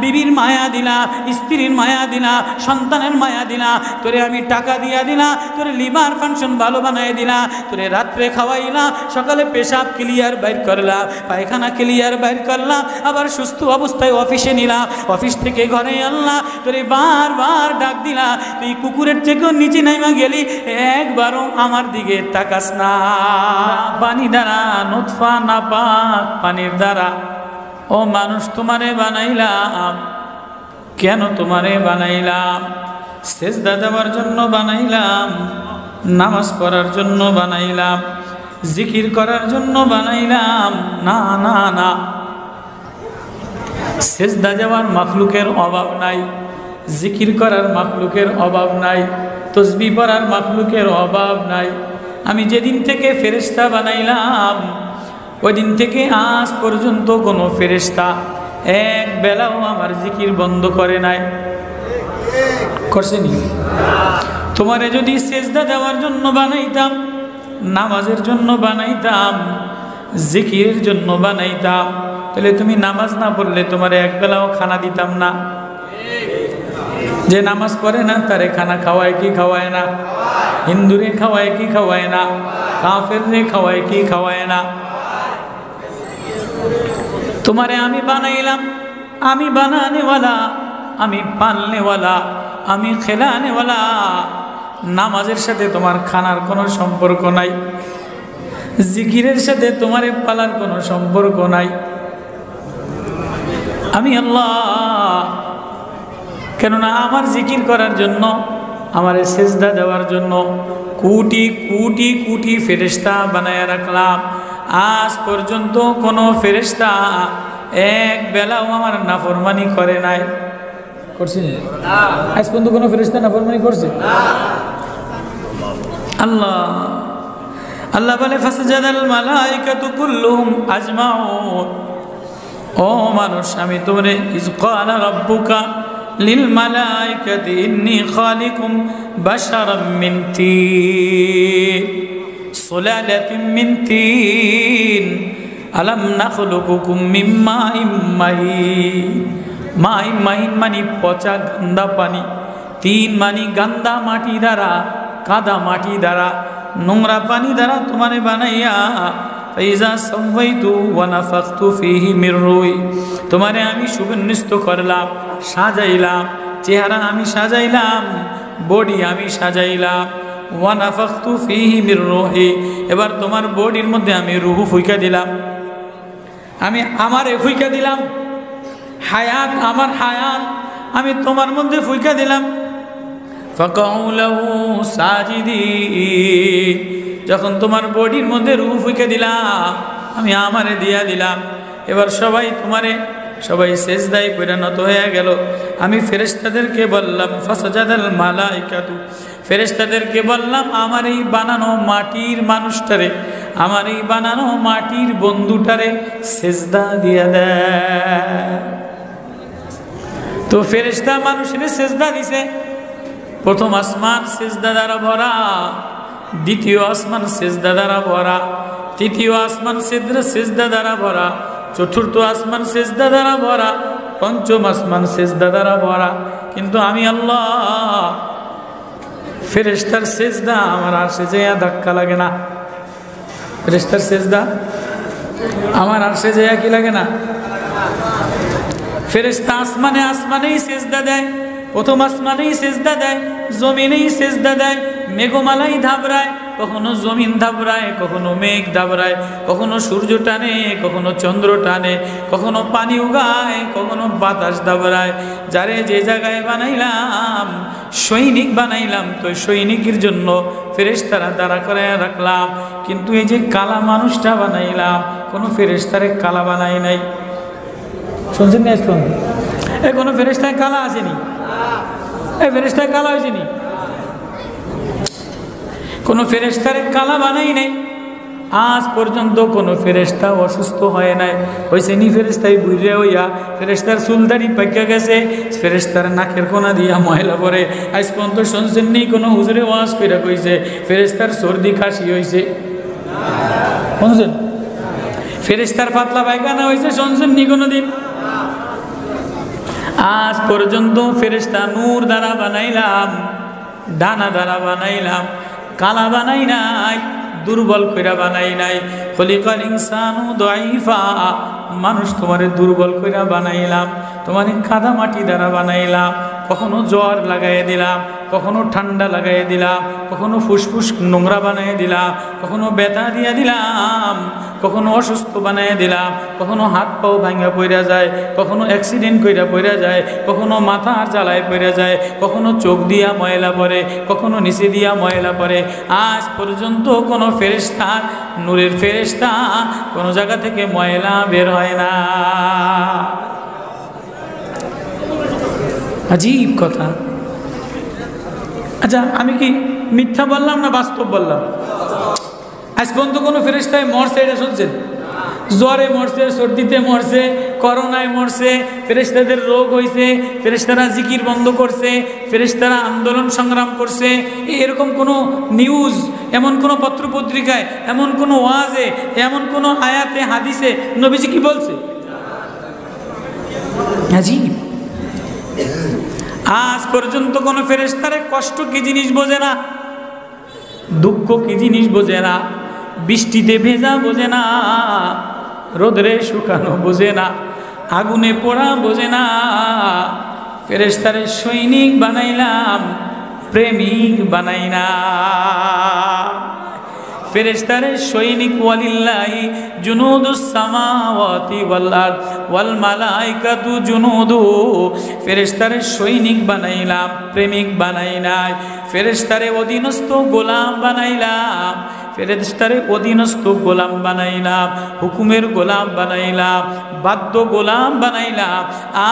বিবির মায়া দিলা, স্ত্রীর মায়া দিলা, সন্তানের মায়া দিলা, তোরে আমি টাকা দিয়া দিলা, তোরে লিভার ফাংশন ভালো বানাই দিলা, তোরে রাত্রে খাওয়াইলা, সকালে পেশাব ক্লিয়ার বাইর করলা, পায়খানা ক্লিয়ার বাইর করলা, আবার সুস্থ অবস্থায় অফিসে নিলা, অফিস থেকে ঘরে আনলা, তোরে বারবার ডাক দিলা, তুই কুকুরের থেকেও নিচে নাইমা গেলি, একবারও আমার দিকে তাকাস না। পানি দ্বারা নুতফা নাপাক পানির দ্বারা ও মানুষ তোমারে বানাইলাম, কেন তোমারে বানাইলাম? সেজদা দেওয়ার জন্য বানাইলাম, নামাজ পড়ার জন্য বানাইলাম, জিকির করার জন্য বানাইলাম? না না না, সেজদা দেওয়ার মাখলুকের অভাব নাই, জিকির করার মাখলুকের অভাব নাই, তসবিহ পড়ার মাখলুকের অভাব নাই। আমি যেদিন থেকে ফেরেশতা বানাইলাম ওই দিন থেকে আজ পর্যন্ত কোনো ফেরেশতা এক বেলাও আমার জিকির বন্ধ করে নাই। করছেনি? তোমারে যদি সেজদা দেওয়ার জন্য বানাইতাম, নামাজের জন্য বানাইতাম, জিকিরের জন্য বানাইতাম, তাহলে তুমি নামাজ না পড়লে তোমারে এক বেলাও খানা দিতাম না। যে নামাজ পড়ে না তারে খানা খাওয়ায় কি খাওয়ায় না? হিন্দুরে খাওয়ায় কি খাওয়ায় না? কাফেররে খাওয়ায় কি খাওয়ায় না? তোমারে আমি বানাইলাম, আমি বানানেওয়ালা, আমি পালনেওয়ালা, আমি খেলানেওয়ালা। নামাজের সাথে তোমার খানার কোনো সম্পর্ক নাই, জিকিরের সাথে তোমারে পালার কোনো সম্পর্ক নাই। আমি আল্লাহ, কেননা আমার জিকির করার জন্য, আমার সেজদা দেওয়ার জন্য কোটি কোটি কোটি ফেরেশতা বানায়া রাখলাম। আজ পর্যন্ত কোনো ফেরেশতা এক বেলাও আমার নাফরমানি করে নাই। করছে? আজ পর্যন্ত কোনো ফেরেশতা নাফরমানি করছে? আল্লাহ আল্লাহ বলে ফাসজাদাল মালাইকাতু কুল্লুহুম আজমাউন। ও মানুষ, আমি তোরে ইজ ক্বালা রাব্বুকা লিল মালাইকাতি ইন্নী খালিকুম বাশারাম মিন তিন সুলালাতিন মিন তিন আলাম নাখলুকুকুম মিন মাইন মাহিন। মাইন মাহিন মানে পচা গান্দা পানি, তিন মানে গান্দা মাটি দ্বারা, কাদা মাটি দ্বারা, নোংরা পানি দ্বারা তোমারে বানাইয়া ফাইজা সাওয়াইতু ওয়া নাফাখতু ফীহি মির রূহি, তোমারে আমি সুবিন্যস্ত করলাম, সাজাইলাম, চেহারা আমি সাজাইলাম, বডি আমি সাজাইলাম। ওয়া নাফাখতু ফীহি মির রূহি, এবার তোমার বডির মধ্যে আমি রূহ ফুঁইকা দিলাম, আমি আমারে ফুঁইকা দিলাম, হায়াত, আমার হায়াত আমি তোমার মধ্যে ফুঁইকা দিলাম। ফাকাউ লাহু সাজিদিন, যখন তোমার বডির মধ্যে রূহ ফুঁইকা দিলাম, আমি আমারে দিয়া দিলাম, এবার সবাই তোমারে, সবাই সেজদায় পরিণত হয়ে গেল। আমি ফেরেশতাদেরকে বললাম ফাসজাদাল মালাইকাতু, ফেরেশতাদেরকে বললাম আমার এই বানানো মাটির মানুষটারে, আমার এই বানানো মাটির বন্ধুটারে সেজদা দিয়া দেয়। তো ফেরেশতা মানুষের সেজদা দিছে। প্রথম আসমান সেজদা দ্বারা ভরা, দ্বিতীয় আসমান সেজদা দ্বারা ভরা, তৃতীয় আসমান সেজদা দ্বারা ভরা, চতুর্থ আসমান সেজদা দ্বারা ভরা, পঞ্চম আসমান সেজদা দ্বারা ভরা। কিন্তু আমি আল্লাহ, ফেরেশতার সেজদা আমার আরশে যেয়া ধাক্কা লাগে না। ফেরেশতার সেজদা আমার আরশে যেয়া কি লাগে না? ফেরেশতা আসমানে আসমানেই সেজদা দেয়, প্রথম আসমানেই সেজদা দেয়, জমিনেই সেজদা দেয়, মেঘমালাই ধাবরায়, কখনো জমিন ধাবরায়, কখনো মেঘ ধাবরায়, কখনো সূর্য টানে, কখনো চন্দ্র টানে, কখনো পানি উগায়, কখনো বাতাস ধাবরায়। যারে যে জায়গায় বানাইলাম, সৈনিক বানাইলাম, তো সৈনিকের জন্য ফেরেশতারা দাঁড়া করে রাখলাম। কিন্তু এই যে কালা মানুষটা বানাইলাম, কোনো ফেরেশতারে কালা বানাই নাই। শুনছেন না? এ কোনো ফেরেশতায় কালা আসেনি, এই ফেরেশতায় কালা হয়েছেনি, কোনো ফেরেশতারে কালা বানাই নাই। আজ পর্যন্ত কোনো ফেরেশতা অসুস্থ হয় নাই। হয়েছে নি ফেরেশতাই বুঝে হইয়া ফেরেশতার চুলদারি পাইকা গেছে, ফেরেশতার নাকের কোনা দিয়া ময়লা পড়ে। আজ পর্যন্ত শুনছেন নি কোনো হুজুরে ওয়াজ কইরা কইছে ফেরেশতার সর্দি কাশি হয়েছে? শুনছেন? ফেরেশতার পাতলা পায়খানা হয়েছে শুনছেন নি কোনো দিন? আজ পর্যন্ত ফেরেশতা নূর দ্বারা বানাইলাম, ডানা দ্বারা বানাইলাম, কালা বানাই নাই, দুর্বল কইরা বানাই নাই। খলিকাল ইনসানু দাইফা, মানুষ তোমারে দুর্বল কইরা বানাইলাম, তোমারে কাদা মাটি দ্বারা বানাইলাম, কখনো জ্বর লাগাই দিলাম, কখনো ঠান্ডা লাগাই দিলাম, কখনো ফুসফুস নোংরা বানাই দিলাম, কখনো ব্যথা দিয়ে দিলাম, কখনো অসুস্থ বানাই দিলাম, কখনো হাত পাও ভাঙা পড়া যায়, কখনো অ্যাক্সিডেন্ট কইরা পড়া যায়, কখনো মাথার জ্বালায় পড়া যায়, কখনো চোখ দিয়া ময়লা পড়ে, কখনো নিচে দিয়া ময়লা পড়ে। আজ পর্যন্ত কোনো ফেরেশতা, নূরের ফেরেশতা কোনো জায়গা থেকে ময়লা বের হয় না। আজীব কথা। আচ্ছা, আমি কি মিথ্যা বললাম না বাস্তব বললাম? আজ পর্যন্ত কোনো ফেরেশতায় মরছে এটা শুনছেন? জ্বরে মরছে, সর্দিতে মরছে, করোনায় মরছে, ফেরেশতাদের রোগ হয়েছে, ফেরেশতারা জিকির বন্ধ করছে, ফেরেশতারা আন্দোলন সংগ্রাম করছে, এরকম কোনো নিউজ, এমন কোনো পত্রপত্রিকায়, এমন কোনো ওয়াজে, এমন কোনো আয়াতে হাদিসে নবীজি কি বলছে? আজীব। আজ পর্যন্ত কোনো ফেরেশতারে কষ্ট কি জিনিস বোঝে না, দুঃখ কি জিনিস বোঝে না, বৃষ্টিতে ভেজা বোঝে না, রোদরে শুকানো বোঝে না, আগুনে পোড়া বোঝে না। ফেরেশতারে সৈনিক বানাইলাম, প্রেমিক বানাই না। ফেরেশতারে সৈনিক, ওয়ালিল্লাহি জুনুদুস সামাওয়াতি ওয়াল আরদ ওয়াল মালাইকাতু জুনুদু। ফেরেশতারে সৈনিক বানাইলাম, প্রেমিক বানাই নাই। ফেরেশতারে অধীনস্থ গোলাম বানাইলাম, ফেরেশতারে অধীনস্থ গোলাম বানাইলাম, হুকুমের গোলাম বানাইলাম, বাধ্য গোলাম বানাইলাম।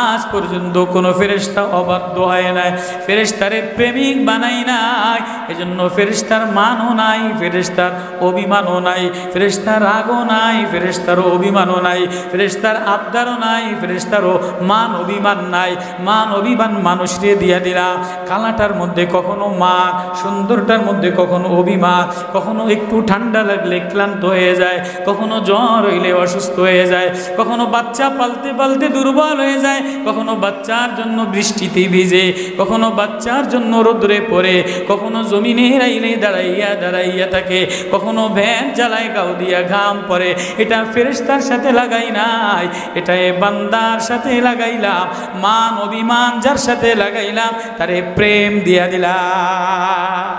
আজ পর্যন্ত কোনো ফেরেশতা অবাধ্য হয় নাই। ফেরেশতারে প্রেমিক বানাই নাই, এজন্য ফেরেশতার মানও নাই, ফেরেশতার অভিমানও নাই, ফেরেশতার রাগও নাই, ফেরেশতার অভিমানও নাই, ফেরেশতার আবদারও নাই, ফেরেশতারও মান অভিমান নাই। মান অভিমান মানুষকে দিয়া দিলাম। কালাটার মধ্যে কখনো মান, সুন্দরটার মধ্যে কখনো অভিমান, কখনো একটু ঠান্ডা লাগলে ক্লান্ত হয়ে যায়, কখনো জ্বর হইলে অসুস্থ হয়ে যায়, কখনো বাচ্চা পালতে পালতে দুর্বল হয়ে যায়, কখনো বাচ্চার জন্য বৃষ্টিতে ভিজে, কখনো বাচ্চার জন্য রোদ্রে পড়ে, কখনো জমিনে রাইলে দাঁড়াইয়া দাঁড়াইয়া থাকে, কখনো ভ্যান জ্বালায় গাও দিয়া ঘাম পড়ে। এটা ফেরেশতার সাথে লাগাই নাই, এটা বান্দার সাথে লাগাইলাম। মান অভিমান যার সাথে লাগাইলাম তারে প্রেম দিয়া দিলাম।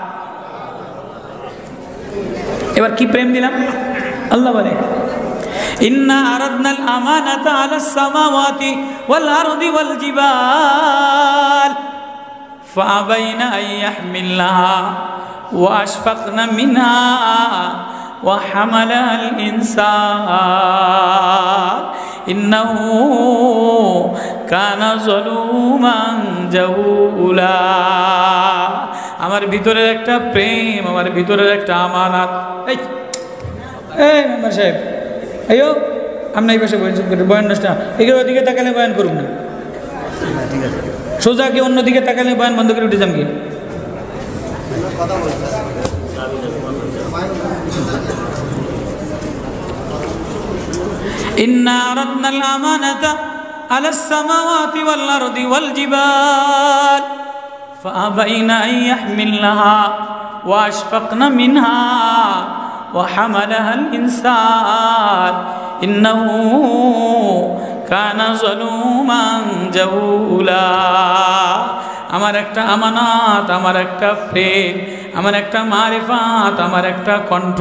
এবার কি প্রেম দিলাম? আল্লাহ বলে, ইন্না আরাদনাল আমানাতা আলাস সামাওয়াতি ওয়াল আরদি ওয়াল জিবাল ফাআবাইনা আন ইয়াহমিলনাহা ওয়া আশফাকনা মিনহা ওয়া হামালাল ইনসান ইন্নাহু কানা যালুমান জাহুলা। আমার ভিতরের একটা প্রেম, আমার ভিতরের একটা আমানত। এই মেম্বার সাহেব, আইও আমরা এই পাশে বয়ান নষ্ট, এগুলো ওদিকে তাকালে বয়ান করুন না, সোজা কি অন্যদিকে তাকালে বয়ান বন্ধ করে উঠে যাম কি? ইন্না আরাদনাল আমানাতা আলাস সামাওয়াতি ওয়াল আরদি ওয়াল জিবাল فأبين أن يحملنها وأشفقن منها وحملها الإنسان إنه كان ظلوما جهولا। আমার একটা আমানত, আমার একটা প্রেম, আমার একটা মারিফাত, আমার একটা কণ্ঠ,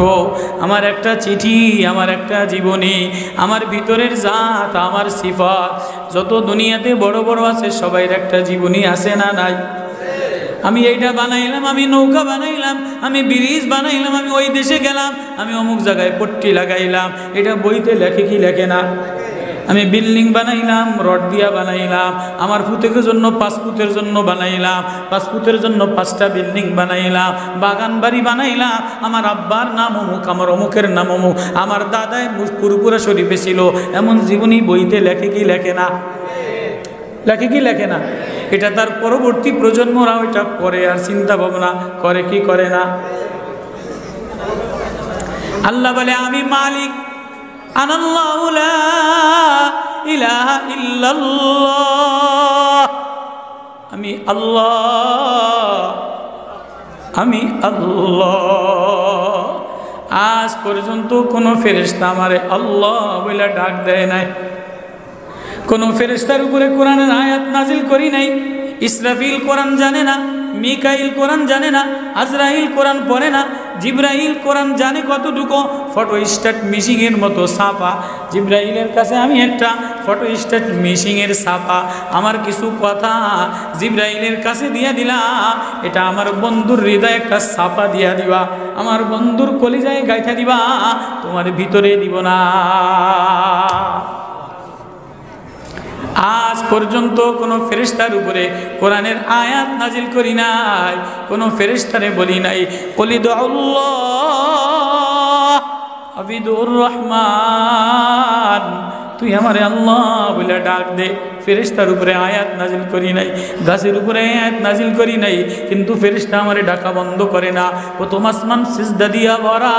আমার একটা চিঠি, আমার একটা জীবনী, আমার ভিতরের জাত, আমার সিফাত। যত দুনিয়াতে বড় বড় আছে সবাইর একটা জীবনী আছে না নাই? আমি এইটা বানাইলাম, আমি নৌকা বানাইলাম, আমি ব্রিজ বানাইলাম, আমি ওই দেশে গেলাম, আমি অমুক জায়গায় পট্টি লাগাইলাম, এটা বইতে লেখে কি লেখে না? আমি বিল্ডিং বানাইলাম, রড দিয়া বানাইলাম, আমার ফুতের জন্য 5 ফুটের জন্য বানাইলাম, 5 ফুটের জন্য 5টা বিল্ডিং বানাইলাম, বাগান বাড়ি বানাইলাম, আমার আব্বার নাম অমুক, আমার অমুকের নাম অমুক, আমার দাদাই পুরপুরা শরীফে ছিল, এমন জীবনী বইতে লেখে কি লেখে না? লেখে কি লেখে না? এটা তার পরবর্তী প্রজন্মরা ওইটা করে আর চিন্তা ভাবনা করে কি করে না? আল্লাহ বলে, আমি মালিক, আনাল্লাহু লা ইলাহা ইল্লাল্লাহ, আমি আল্লাহ, আমি আল্লাহ। আজ পর্যন্ত কোনো ফেরেশতা আমারে আল্লাহ বলে ডাক দেয় নাই, কোনো ফেরেশতার উপরে কোরআনের আয়াত নাজিল করি নাই। ইসরাফিল কোরআন জানে না, মিকাইল কোরআন জানে না, আজরাইল কোরআন পড়ে না, জিব্রাইল কোরআন জানে কতটুকু? ফটো স্টার্ট মিশিংয়ের মতো ছাপা। জিব্রাইলের কাছে আমি একটা ফটো স্টার্ট মিশিংয়ের ছাপা। আমার কিছু কথা জিব্রাইলের কাছে দিয়া দিলাম, এটা আমার বন্ধুর হৃদয়ে একটা ছাপা দিয়া দিবা, আমার বন্ধুর কলিজায় গাইথা দিবা, তোমার ভিতরে দিব না। আজ পর্যন্ত কোনো ফেরেশতার উপরে কোরআনের আয়াত নাজিল করি নাই, কোনো ফেরেশতারে বলি নাই কলিদু আল্লাহ আবিদুর রহমান, তুই আমারে আল্লাহ বলে ডাক দে। ফেরেশতার উপরে আয়াত নাজিল করি নাই, গাছের উপরে আয়াত নাজিল করি নাই, কিন্তু ফেরেশতা আমারে ডাকা বন্ধ করে না। প্রথম আসমান সিজদা দিয়া ভরা,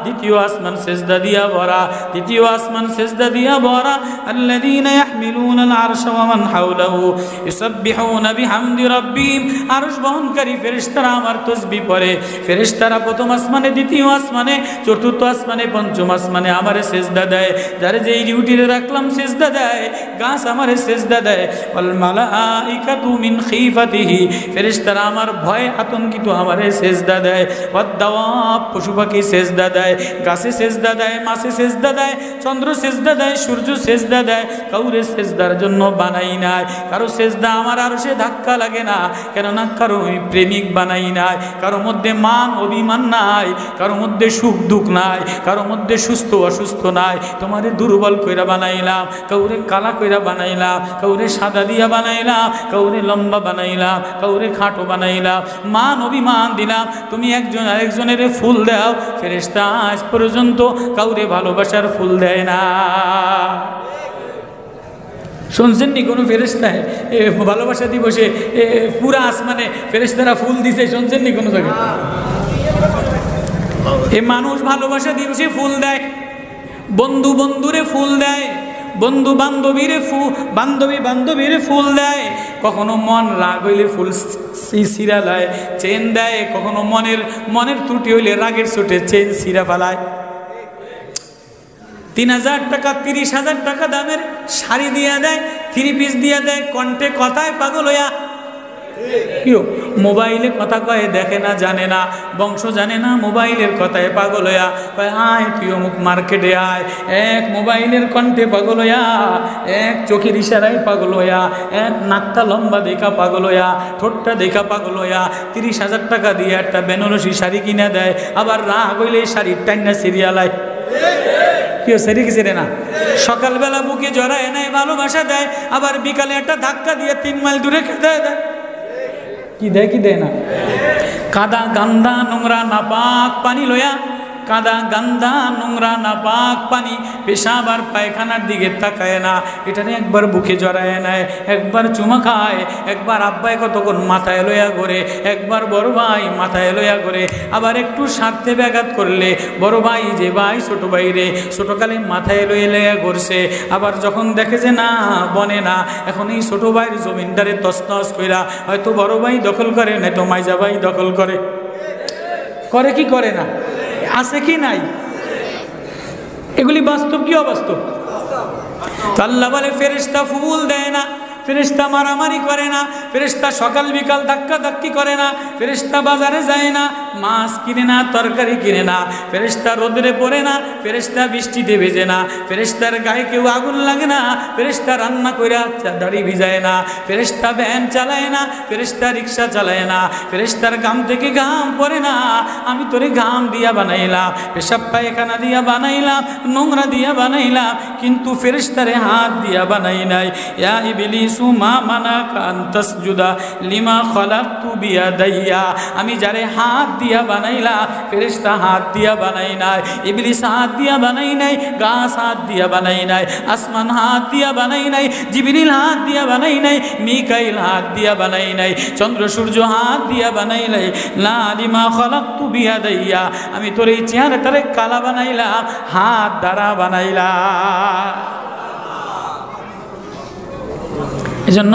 দ্বিতীয় আসমান সিজদা দিয়া ভরা, তৃতীয় আসমান সিজদা দিয়া ভরা। আল্লাযীনা ইয়াহমিলুনাল আরশা ওয়া মান হাওলাহু ইউসাব্বিহুনা বিহামদি রাব্বিহিম। আরশ বহনকারী ফেরেশতারা আমার তাসবিহ পড়ে। ফেরেশতারা প্রথম আসমানে, দ্বিতীয় আসমানে, চতুর্থ আসমানে, পঞ্চম আসমানে আমারে সিজদা দেয়। যারে যেই ডিউটিতে রাখলাম সিজদা দেয়, গাছ আমারে সিজদা দেয়। ওয়াল মালাইকাতু মিন খিফাতিহি, ফেরেশতারা আমার ভয়ে আতঙ্কিত আমারে সিজদা দেয়। ওয়াদ দাওয়াব, পশু পাখি সিজদা দেয়, গাছে সিজদা দেয়, মাছে সিজদা দেয়, চন্দ্র সিজদা দেয়, সূর্য সিজদা দেয়। কাউরে সিজদার জন্য বানাই নাই, কারো সিজদা আমার আরশে ধাক্কা লাগে না, কেননা কারো প্রেমিক বানাই নাই, কারো মধ্যে মান অভিমান নাই, কারো মধ্যে সুখ দুঃখ নাই, কারো মধ্যে সুস্থ অসুস্থ নাই। তোমারে দুর্বল কইরা বানাইলাম, কাউরে কালা কইরা বানাইলাম, কাউরে সাদা দিয়া বানাইলাম, কাউরে লম্বা বানাইলাম, কাউরে খাটো বানাইলাম, মান অভিমান দিলাম। তুমি একজন আরেকজনের ফুল দাও, ফেরেশতা আজ পর্যন্ত কাউরে ভালোবাসার ফুল দেয় না। শুনছেন নি কোনো ফেরেশতায় ভালোবাসা দিবসে পুরা আসমানে ফেরেশতারা ফুল দিছে? শুনছেন নি কোনো জায়গায়? মানুষ ভালোবাসা দিবসে ফুল দেয়, বন্ধু বন্ধুরে ফুল দেয়, বন্ধু বান্ধবীরে বান্ধবী বান্ধবীরে ফুল দেয়। কখনো মন রাগ হইলে ফুল ছিঁড়া দেয়, চেন দেয়। কখনো মনের ত্রুটি হইলে রাগের চোটে চেন ছিঁড়া ফেলায়। 3000 টাকা 30,000 টাকা দামের শাড়ি দিয়ে দেয়, 3 পিস দিয়ে দেয়, কণ্ঠে কথায় পাগল হইয়া। কেউ মোবাইলে কথা কয়ে, দেখে না, জানে না, বংশ জানে না, মোবাইলের কথায় পাগল হইয়া কয় আয় তুই অমুক মার্কেটে আয়। এক মোবাইলের কণ্ঠে পাগল হইয়া, এক চোখের ইশারায় পাগল হইয়া, এক নাকটা লম্বা দেখা পাগল হইয়া, ঠোঁটটা দেখা পাগল হইয়া 30,000 টাকা দিয়ে একটা বেনারসি শাড়ি কিনে দেয়। আবার রাগ হইলে শাড়ির টাইনা সিরিয়ালায়। কেউ সেরে কি সেরে না? সকালবেলা বুকে জড়ায় নেয়, ভালোবাসা দেয়, আবার বিকালে একটা ধাক্কা দিয়ে 3 মাইল দূরে খেতে দেয়। কি দেয় কি দেয় না? কাদা গান্দা নোংরা নাপাক পানি লইয়া, কাদা গান্দা নোংরা নাপাক পানি, পেশাব আর পায়খানার দিকে তাকায় না, এটারে একবার বুকে জড়ায় নেয়, একবার চুমা খায়, একবার আব্বাই কতক্ষণ মাথায় লইয়া ঘোরে, একবার বড় ভাই মাথায় লইয়া ঘোরে। আবার একটু স্বার্থে ব্যাঘাত করলে বড় ভাই যে ভাই ছোট ভাই রে ছোটকালে মাথায় লইয়া ঘুরছে, আবার যখন দেখে যে না বনে না, এখন এই ছোট ভাইয়ের জমিনটারে তছনছ কইরা হয়তো বড় ভাই দখল করে, নয়তো মাইজা ভাই দখল করে। করে কি করে না? আছে কি নাই? এগুলি বাস্তব কি অবাস্তব? আল্লাহ বলে ফেরেশতা ফুল দেয় না, ফেরেশতা মারামারি করে না, ফেরেশতা সকাল বিকাল ধাক্কা ধাক্কি করে না, ফেরেশতা বাজারে যায় না, মাছ কিনে না, তরকারি কিনে না, ফেরেশতা রোদরে পড়ে না, ফেরেশতা বৃষ্টিতে ভেজে না, ফেরেশতার গায়ে কেউ আগুন লাগে না, ফেরেশতা রান্না কইরা দাড়ি ভিজায় না, ফেরেশতা ভ্যান চালায় না, ফেরেশতা রিক্সা চালায় না, ফেরেশতার ঘাম থেকে ঘাম পড়ে না। আমি তোরে ঘাম দিয়া বানাইলাম, পেশাব পায়খানা দিয়া বানাইলাম, নোংরা দিয়া বানাইলাম, কিন্তু ফেরেশতারে হাত দিয়া বানাই নাই। ইয়া ইবলিস মা মানাকা আন তাসজুদা লিমা খালাকতু বিয়াদাইয়া, আমি যারে হাত দিয়া বানাইলাম, ফেরেশতা হাত দিয়া বানাই নাই, ইবলিস হাত দিয়া বানাই নাই, গাছ হাত দিয়া বানাই নাই, আসমান হাত দিয়া বানাই নাই, জিবরিল হাত দিয়া বানাই নাই, মিকাইল হাত দিয়া বানাই নাই, চন্দ্র সূর্য হাত দিয়া বানাই নাই। লা লিমা খালাকতু বিয়াদাইয়া, আমি তোর এই চেহারাটারে কালা বানাইলাম, হাত দ্বারা বানাইলাম। এজন্য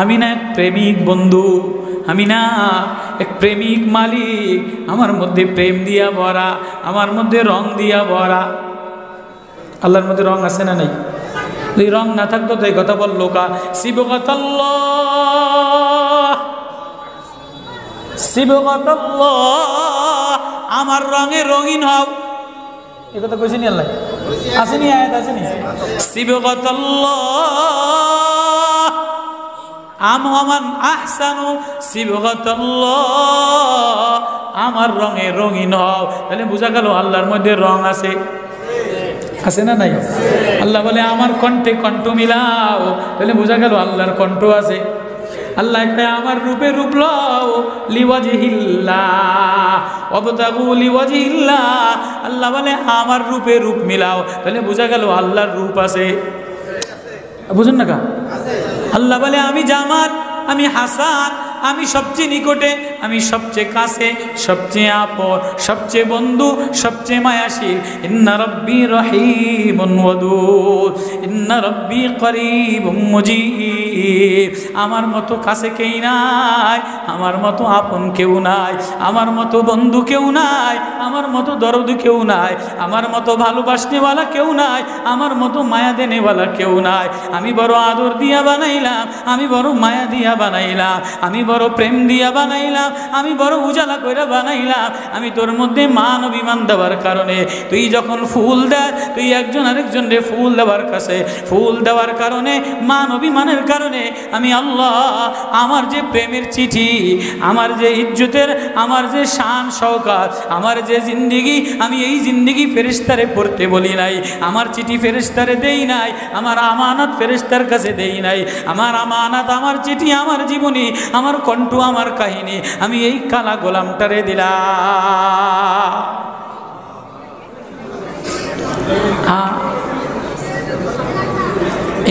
আমি না এক প্রেমিক বন্ধু, আমি না এক প্রেমিক মালিক, আমার মধ্যে প্রেম দিয়া ভরা, আমার মধ্যে রং দিয়া ভরা। আল্লাহর মধ্যে রং আছে না নাই? এই রং না থাকতো তো এই কথা বললো কা? সিবগাতাল্লাহ, আমার রঙে রঙিন হও। এই কথা কইছেন আল্লাহ? আসেনি আয়াত? আসেনি? সিবগাতাল্লাহ আমান আহসানু সিবগাতাল্লাহ, আমার রঙে রঙিন হও। তাহলে বোঝা গেল আল্লাহর মধ্যে রং আছে, আছে না নাই? আল্লাহ বলে আমার কণ্ঠে কণ্ঠ মিলাও, তাহলে বোঝা গেল আল্লাহর কণ্ঠ আছে। আল্লাহ আমার রূপে রূপ লও, লিওয়াজহিল্লাহ ওয়াবতাগু লিওয়াজহিল্লাহ। আল্লাহ বলে আমার রূপে রূপ মিলাও, তাহলে বোঝা গেল আল্লাহর রূপ আছে। বুঝুন না কা? আল্লাহ বলে আমি জামাল, আমি হাসান, আমি সবচেয়ে নিকটে, আমি সবচেয়ে কাছে, সবচেয়ে আপন, সবচেয়ে বন্ধু, সবচেয়ে মায়াশীল। ইন্না রব্বি রহিমুন ওয়াদুদ, ইন্না রব্বি করিবুম মুজিব। আমার মতো কাছে কেউ নাই, আমার মতো আপন কেউ নাই, আমার মতো বন্ধু কেউ নাই, আমার মতো দরদ কেউ নাই, আমার মতো ভালোবাসনেওয়ালা কেউ নাই, আমার মতো মায়া দেনেওয়ালা কেউ নাই। আমি বড় আদর দিয়া বানাইলাম, আমি বড় মায়া দিয়া বানাইলাম, আমি বড় প্রেম দিয়া বানাইলাম, আমি বড় উজালা কইরা বানাইলাম। আমি তোর মধ্যে মান অভিমান দেওয়ার কারণে, তুই যখন ফুল দেয়, তুই একজন আরেকজনকে ফুল দেওয়ার কাছে, ফুল দেওয়ার কারণে, মান অভিমানের কারণে আমি আল্লাহ আমার যে প্রেমের চিঠি, আমার যে ইজ্জতের, আমার যে শান শওকাত, আমার যে জিন্দিগি, আমি এই জিন্দিগি ফেরেশতারে পড়তে বলি নাই, আমার চিঠি ফেরেশতারে দেই নাই, আমার আমানত ফেরেশতার কাছে দেই নাই। আমার আমানত, আমার চিঠি, আমার জীবনী, আমার কণ্ঠ, আমার কাহিনী আমি এই কালা গোলামটারে দিলাম।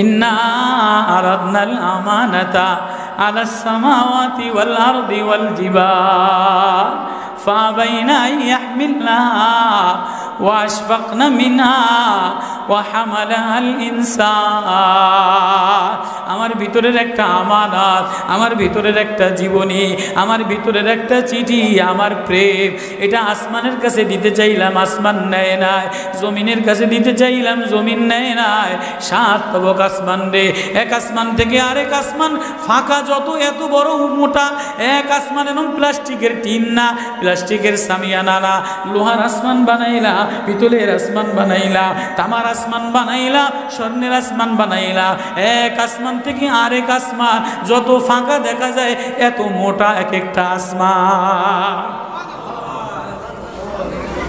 ইন্না আরাদনাল আমানাতা আলাস সামাওয়াতি ওয়াল আরদি ওয়াল জিবাল ফাবাইনা ইয়াহমিলনাহা ওয়া আশফাকনা মিনহা ওয়া হামালাহাল ইনসান। আমার ভিতরের একটা আমানত, আমার ভিতরের একটা জীবনী, আমার ভিতরের একটা চিঠি, আমার প্রেম, এটা আসমানের কাছে দিতে চাইলাম, আসমান নেয় নাই। জমিনের কাছে দিতে চাইলাম, জমিন নেয় নাই। 7 তবক আসমান রে, এক আসমান থেকে আরেক আসমান ফাঁকা, যত এত বড় মোটা এক আসমান, এবং প্লাস্টিকের টিন না, প্লাস্টিকের সামিয়ানা না, লোহার আসমান বানাইলা, পিতলের আসমান বানাইলা, তামার আসমান বানাইলা, স্বর্ণের আসমান বানাইলা। এক আসমান থেকে আরেক আসমান যত ফাঁকা দেখা যায়, এত মোটা এক একটা আসমান।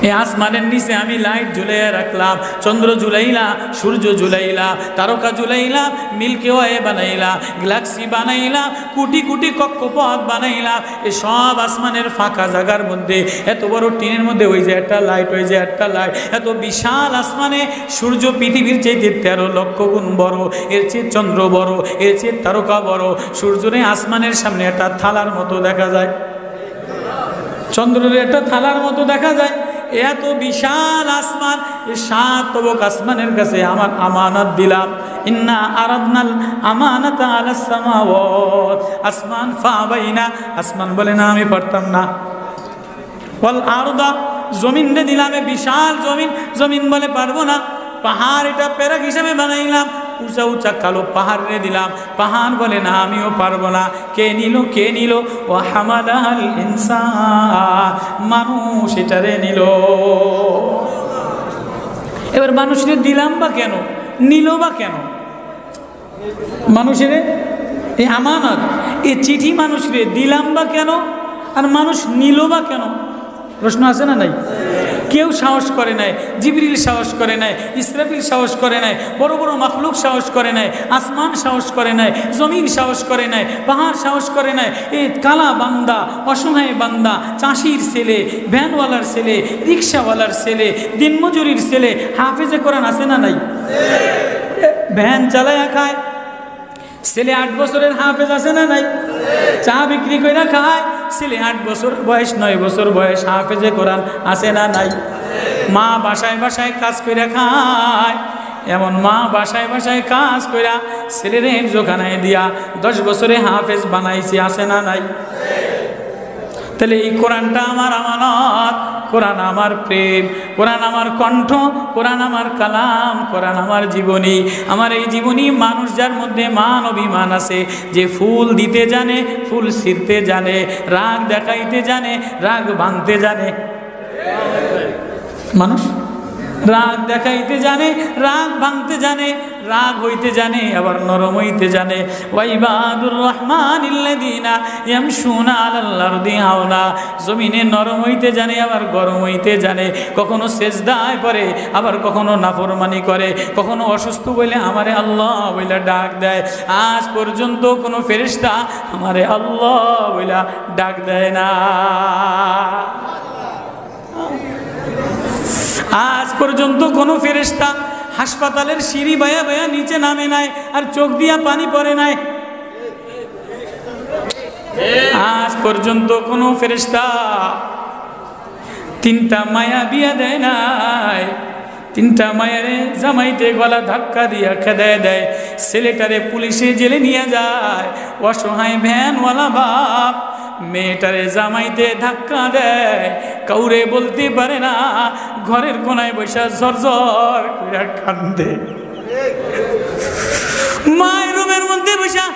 এই আসমানের নিচে আমি লাইট ঝুলাইয়া রাখলাম, চন্দ্র ঝুলাইলা, সূর্য ঝুলাইলা, তারকা ঝুলাইলা, মিল্কি ওয়ে বানাইলা, গ্যালাক্সি বানাইলা, কোটি কোটি কক্ষপথ বানাইলা। এই সব আসমানের ফাঁকা জায়গার মধ্যে, এত বড় টিনের মধ্যে ওই যে একটা লাইট, ওই যে একটা লাইট, এত বিশাল আসমানে সূর্য পৃথিবীর চেয়ে 13 লক্ষ গুণ বড়, এর চেয়ে চন্দ্র বড়, এর চেয়ে তারকা বড়। সূর্যরে আসমানের সামনে একটা থালার মতো দেখা যায়, চন্দ্রের একটা থালার মতো দেখা যায়। এত বিশাল আসমান, এই 7 তবক আসমানের কাছে আমার আমানত দিলাম। ইন্না আরাদনাল আমানাতা আলাস সামাওয়াত, আসমান ফাবাইনা, আসমান বলে না আমি পারতাম না। ওয়াল আরদা, জমিন রে দিলাম, বিশাল জমিন, জমিন বলে পারবো না। পাহাড় এটা প্যারাক হিসাবে বানাইলাম, উঁচা উঁচা কালো পাহাড় রে দিলাম, পাহাড় বলে না আমিও পারবো না। কে নিল, কে নিল? ও হামালাল ইনসান, মানুষ এটারে নিল। এবার মানুষরে দিলাম বা কেন, নিল বা কেন? মানুষের এই আমানত, এই চিঠি মানুষরে দিলাম বা কেন, আর মানুষ নিল বা কেন? প্রশ্ন আছে না নাই? কেউ সাহস করে নাই, জিবরিল সাহস করে নাই, ইসরাফিল সাহস করে নাই, বড় বড় মাখলুক সাহস করে নাই, আসমান সাহস করে নাই, জমিন সাহস করে নাই, পাহাড় সাহস করে নাই। এই কালা বান্দা, অসহায় বান্দা, চাষির ছেলে, ভ্যানওয়ালার ছেলে, রিক্সাওয়ালার ছেলে, দিনমজুরির ছেলে, হাফেজে কোরআন আছে না নাই? ভ্যান চালায়া খায় ছেলে, 8 বছরের হাফেজ আছে না নাই? চা বিক্রি করে খায় ছেলে, 8 বছর বয়স, 9 বছর বয়স, হাফেজে কোরআন আছে না নাই? মা বাসায় বাসায় কাজ করে খায়, এমন মা বাসায় বাসায় কাজ কইরা ছেলেরে জোখানায় দিয়া 10 বছরে হাফেজ বানাইছে, আছে না নাই? তাহলে এই কোরআনটা আমার আমানত, কোরআন আমার প্রেম, কোরআন আমার কণ্ঠ, কোরআন আমার কালাম, কোরআন আমার জীবনী। আমার এই জীবনী মানুষ যার মধ্যে মান অভিমান আছে, যে ফুল দিতে জানে, ফুল ছিঁড়তে জানে, রাগ দেখাইতে জানে, রাগ ভাঙতে জানে। মানুষ রাগ দেখাইতে জানে, রাগ ভাঙতে জানে, রাগ হইতে জানে, আবার নরম হইতে জানে। ওয়াইবাদুর রহমানিল্লাযীনা ইয়ামশুনা আলাল আরদি হাওনা, জমিনে নরম হইতে জানে, আবার গরম হইতে জানে। কখনো সেজদায় পড়ে, আবার কখনো নাফরমানি করে, কখনো অসুস্থ বলে আমারে আল্লাহ বইলা ডাক দেয়। আজ পর্যন্ত কোনো ফেরেশতা আমারে আল্লাহ বইলা ডাক দেয় না। আজ পর্যন্ত কোনো ফেরেশতা হাসপাতালের সিঁড়ি বায়া বায়া নিচে নামে নাই, আর চোখ দিয়া পানি পড়ে নাই। আজ পর্যন্ত কোনো ফেরেশতা 3টা মায়া বিয়া দেয় নাই, 3টা মায়েরে জামাইতে গলা ধাক্কা দিয়া খেদায় দেয়, ছেলেটারে পুলিশে জেলে নিয়ে যায়। অসহায় ভ্যানওয়ালা বাপ মেয়েটারে জামাইতে ধাক্কা দেয়, কাউরে বলতে পারে না, ঘরের কোনায় বৈশা ঝরঝর করে কান্দে। মায়ের রুমের মধ্যে বৈশা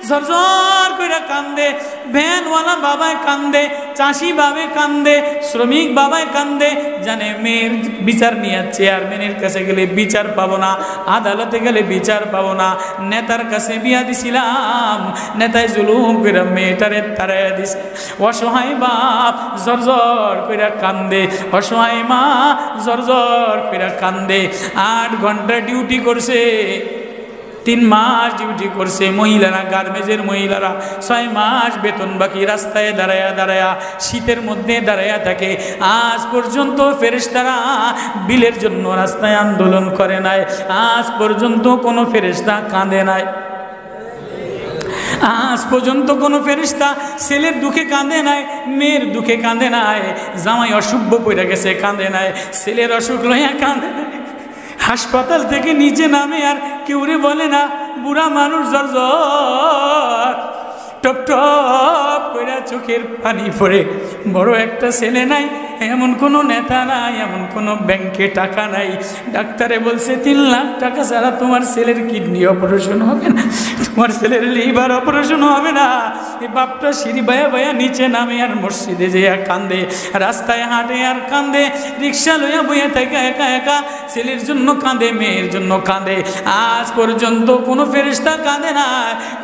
ঝরঝর করে কান্দে। ভ্যানওয়ালা বাবায় কান্দে, চাষি বাবে কান্দে, শ্রমিক বাবায় কান্দে, জানে মেয়ের বিচার নিয়ে চেয়ারম্যানের কাছে গেলে বিচার পাবো না, আদালতে গেলে বিচার পাবো না, নেতার কাছে বিয়া দিছিলাম, নেতায় জুলুম করে মেয়েটারে তাড়াইয়া দিছে। অসহায় বাপ ঝরঝর করে কান্দে, অসহায় মা ঝরঝর করে কান্দে। 8 ঘন্টা ডিউটি করছে, 3 মাস ডিউটি করছে মহিলারা, গার্মেজের মহিলারা। 6 মাস বেতন বাকি, রাস্তায় দাঁড়ায়া দাঁড়ায়া শীতের মধ্যে দাঁড়ায়া থাকে। আজ পর্যন্ত ফেরেশতারা বিলের জন্য রাস্তায় আন্দোলন করে নাই, আজ পর্যন্ত কোনো ফেরেশতা কাঁদে নাই। আজ পর্যন্ত কোনো ফেরেশতা ছেলের দুঃখে কাঁদে নাই, মেয়ের দুঃখে কাঁদে নাই, জামাই অসুখ পড়ে গেছে কাঁদে নাই, ছেলের অসুখ লইয়া কাঁদে নাই। হাসপাতাল থেকে নিচে নামে আর কেউ রে বলে না, বুড়া মানুষ ঝরঝর টপ টপ করে চোখের পানি পড়ে। বড় একটা ছেলে নাই, এমন কোনো নেতা নাই, এমন কোনো ব্যাংকে টাকা নাই, ডাক্তারে বলছে 3 লাখ টাকা ছাড়া তোমার ছেলের কিডনি অপারেশন হবে না, তোমার ছেলের লিভার অপারেশন হবে না। এই বাপটা সিঁড়ি বায়া বায়া নিচে নামে আর মসজিদে যেয়া কান্দে, রাস্তায় হাঁটে আর কান্দে, রিক্সা লইয়া বইয়া থেকে একা একা ছেলের জন্য কাঁদে, মেয়ের জন্য কাঁদে। আজ পর্যন্ত কোনো ফেরেশতা কাঁদে না,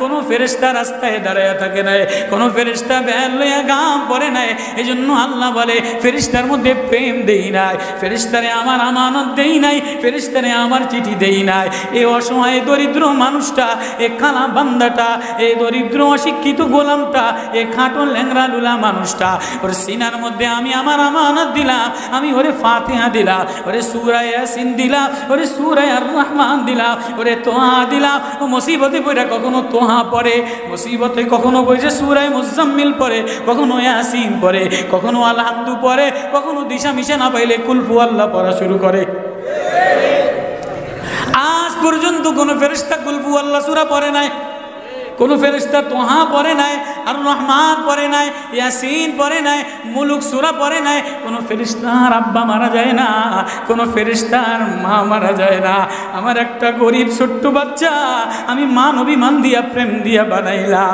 কোনো ফেরেশতা রাস্তায় দাঁড়ায় থাকে নাই, কোনো ফেরেশতা ভ্যান লইয়া গাম পড়ে নাই। এই জন্য আল্লাহ বলে ফেরেশতার মধ্যে প্রেম দেই নাই, ফেরেশতারে আমার আমানত দেই নাই, ফেরেশতারে আমার চিঠি দেই নাই। এই অসহায় দরিদ্র মানুষটা, এ কালা বান্দাটা, এই দরিদ্র অশিক্ষিত গোলামটা, এ খাটো ল্যাংরা লুলা মানুষটা, ওর সিনার মধ্যে আমি আমার আমানত দিলাম, আমি ওরে ফাতিহা দিলাম, ওরে সূরা ইয়াসিন দিলাম, ওরে সূরা আর রহমান দিলাম, ওরে তোহা দিলাম। ও মুসিবতে পড়ে কখনো তোহা পড়ে, মুসিবতে কখনো বসে সূরা মুজাম্মিল পড়ে, কখনো ইয়াসিন পড়ে, কখনো আলহামদু পড়ে, কখনো দিশা মিশে না পাইলে কুলফু আল্লাহ পড়া শুরু করে। আজ পর্যন্ত কোনো ফেরেশতা কুলফু আল্লাহ সূরা পড়ে নাই, কোনো ফেরেশতা তোহা পড়ে নাই, আর রহমান পড়ে নাই, ইয়াসিন পড়ে নাই, মুলুক সূরা পড়ে নাই। কোনো ফেরেশতার আব্বা মারা যায় না, কোনো ফেরেশতার মা মারা যায় না। আমার একটা গরিব ছোট্ট বাচ্চা আমি মান অভিমান দিয়া প্রেম দিয়া বানাইলাম।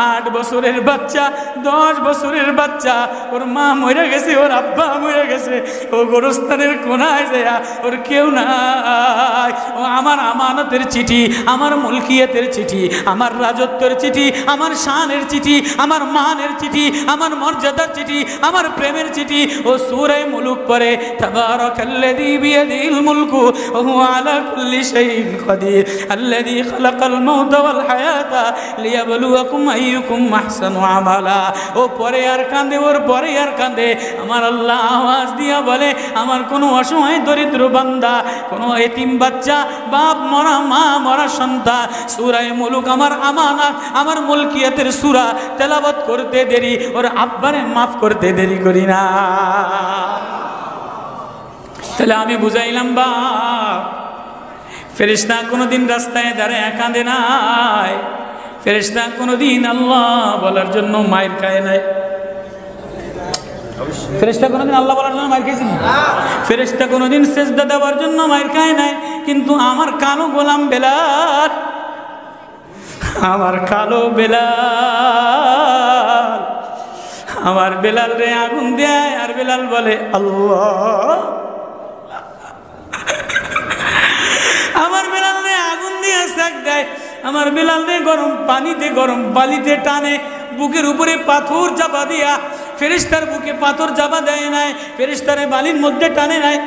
8 বছরের বাচ্চা, 10 বছরের বাচ্চা, ওর মা মরে গেছে, ওর আব্বা মরে গেছে, ও গোরস্থানের কোনায় যায়, ওর কেউ নাই। ও আমার আমানতের চিঠি, আমার মুলকিয়তের চিঠি, আমার রাজত্বের চিঠি, আমার শানের চিঠি, আমার মানের চিঠি, আমার মর্যাদার চিঠি, আমার প্রেমের চিঠি। ও সূরা মুলুক পড়ে, তাবারাকাল্লাযী বিয়াদিল মুলকু ওয়া হুয়া আলা কুল্লি শাইইন কাদির আল্লাযী খালাকাল মাউতা ওয়াল হায়াতা লিয়াবলুয়াকুম আইয়ুকুম আহসানু আমালা। ও পরে আর কাঁদে, ওর পরে আর কাঁদে। আমার আল্লাহ আওয়াজ দিয়া বলে, আমার কোনো অসহায় দরিদ্র বান্দা, কোনো এতিম বাচ্চা, বাপ মরা, মা মরা সন্তান, সূরা মুলুক আমার আমানত, আমার মুলকিয়তের সূরা তেলাওয়াত করতে দেরি, ওর আব্বারে মাফ করতে দেরি করি না। তাহলে আমি বুঝাইলাম বাপ, ফেরেশতা কোনোদিন রাস্তায় দাঁড়ায় কাঁদে নাই, ফেরেশতা কোনোদিন আল্লাহ বলার জন্য মায়ের খায় নাই। ফেরেশতা কোনোদিন আল্লাহ বলার জন্য মায়ের খাইছেন? ফেরেশতা কোনোদিন সেজদা দেওয়ার জন্য মায়ের খায় নাই। কিন্তু আমার কালো গোলাম বেলাল, আমার কালো বেলাল, আমার বেলাল রে আগুন দেয় আর বেলাল বলে আল্লাহ। আমার বেলাল রে আগুন দিয়ে সেক দেয়, আমার বেলাল রে গরম পানিতে টানে, বুকের উপরে পাথর চাপা দিয়া। ফেরেশতার বুকে পাথর চাপা দেয় নাই, ফেরেশতারে বালির মধ্যে টানে নাই।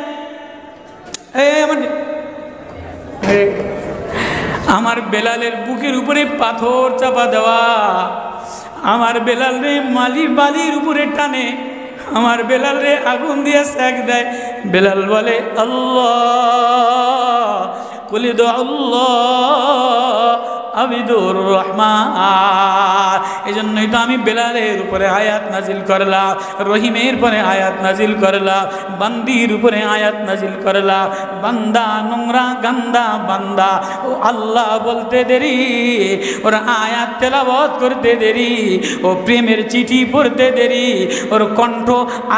আমার বেলালের বুকের উপরে পাথর চাপা দেওয়া, আমার বেলাল রে বালির উপরে টানে, আমার বেলাল রে আগুন দিয়ে সেক দেয়। বেলাল বলে আল্লাহ, কুলি দো আল্লাহ আবিদুর রহমান। এই জন্যই তো আমি বেলালের উপরে আয়াত নাজিল করলাম, রহিমের পরে আয়াত নাজিল করলাম, বান্দির উপরে আয়াত নাজিল করলাম। বান্দা নোংরা গান্দা বান্দা, ও আল্লাহ বলতে দেরি, ওর আয়াত তেলাওয়াত করতে দেরি, ও প্রেমের চিঠি পড়তে দেরি, ওর কণ্ঠ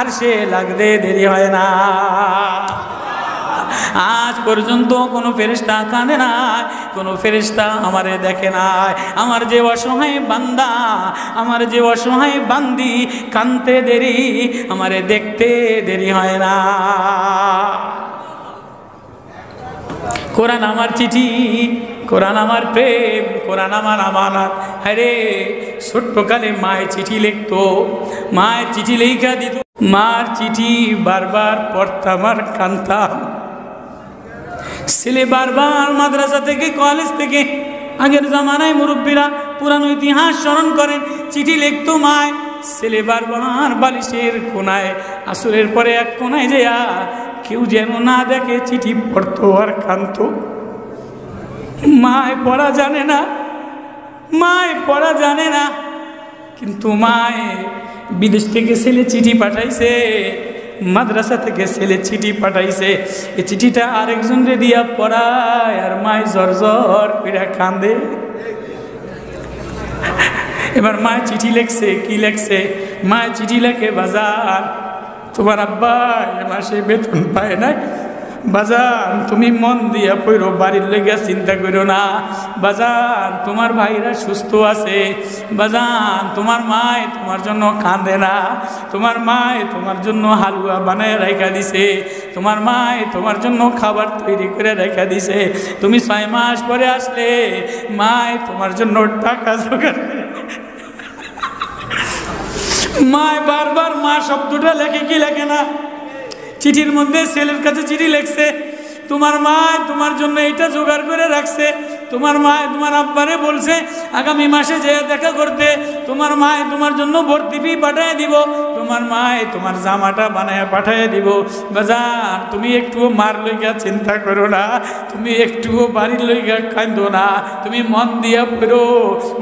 আরশে লাগতে দেরি হয় না। আজ পর্যন্ত কোনো ফেরেশতা কাঁদে নাই, কোনো ফেরেশতা আমারে দেখে নাই। আমার যে অসহায় বান্দা, আমার যে অসহায় বান্দি কাঁদতে দেরি, আমারে দেখতে দেরি হয় না। কোরআন আমার চিঠি, কোরআন আমার প্রেম, কোরআন আমার আমানত। আরে ছোট্টকালে মায়ের চিঠি লিখতো, মায়ের চিঠি লেখা দিত, মার চিঠি বারবার পড়তাম আর কাঁদতাম। ছেলে বারবার মাদ্রাসা থেকে কলেজ থেকে, আগের জামানায় মুরব্বীরা পুরানো ইতিহাস স্মরণ করেন, চিঠি লিখতো মায়। ছেলে বারবার বালিশের কোনায়, আসরের পরে এক কোনায় যেয়া কেউ যেন না দেখে চিঠি পড়তো আর কাঁদতো। মায় পড়া জানে না, মায় পড়া জানে না, কিন্তু মায় বিদেশ থেকে ছেলে চিঠি পাঠাইছে, মাদ্রাসা থেকে ছেলে চিঠি পাঠাইছে। এই চিঠিটা আরেকজনরে দিয়া পড়ায় আর মায় জর্জর করে কান্দে। এবার মায় চিঠি লেখছে, কি লেখছে? মায় চিঠি লেখে, বাজার তোমার আব্বা এ মাসে বেতন পায় নাই, বাজান তুমি মন দিয়া পড়ো, বাড়ির লেগে চিন্তা করো না, বাজান তোমার ভাইরা সুস্থ আছে, বাজান তোমার মায় তোমার জন্য কাঁদে না, তোমার মায় তোমার জন্য হালুয়া বানায় রেখা দিছে, তোমার মায় তোমার জন্য খাবার তৈরি করে রেখা দিছে, তুমি 6 মাস পরে আসলে মায় তোমার জন্য টাকা জোগাড় করে। মায় বারবার মা শব্দটা লেখে, কি লেখে না? চিঠির মধ্যে ছেলের কাছে চিঠি লেখছে, তোমার মা তোমার জন্য এটা জোগাড় করে রাখছে, তোমার মা তোমার আব্বারে বলছে আগামী মাসে যে দেখা করতে, তোমার মা তোমার জন্য ভর্তি ফি পাঠিয়ে দিব, তোমার মা তোমার জামাটা বানায় পাঠিয়ে দিব। বাজার তুমি একটুও মার লইগা চিন্তা করো না, তুমি একটুও বাড়ির লইগা কাঁদো না, তুমি মন দিয়া পড়ো,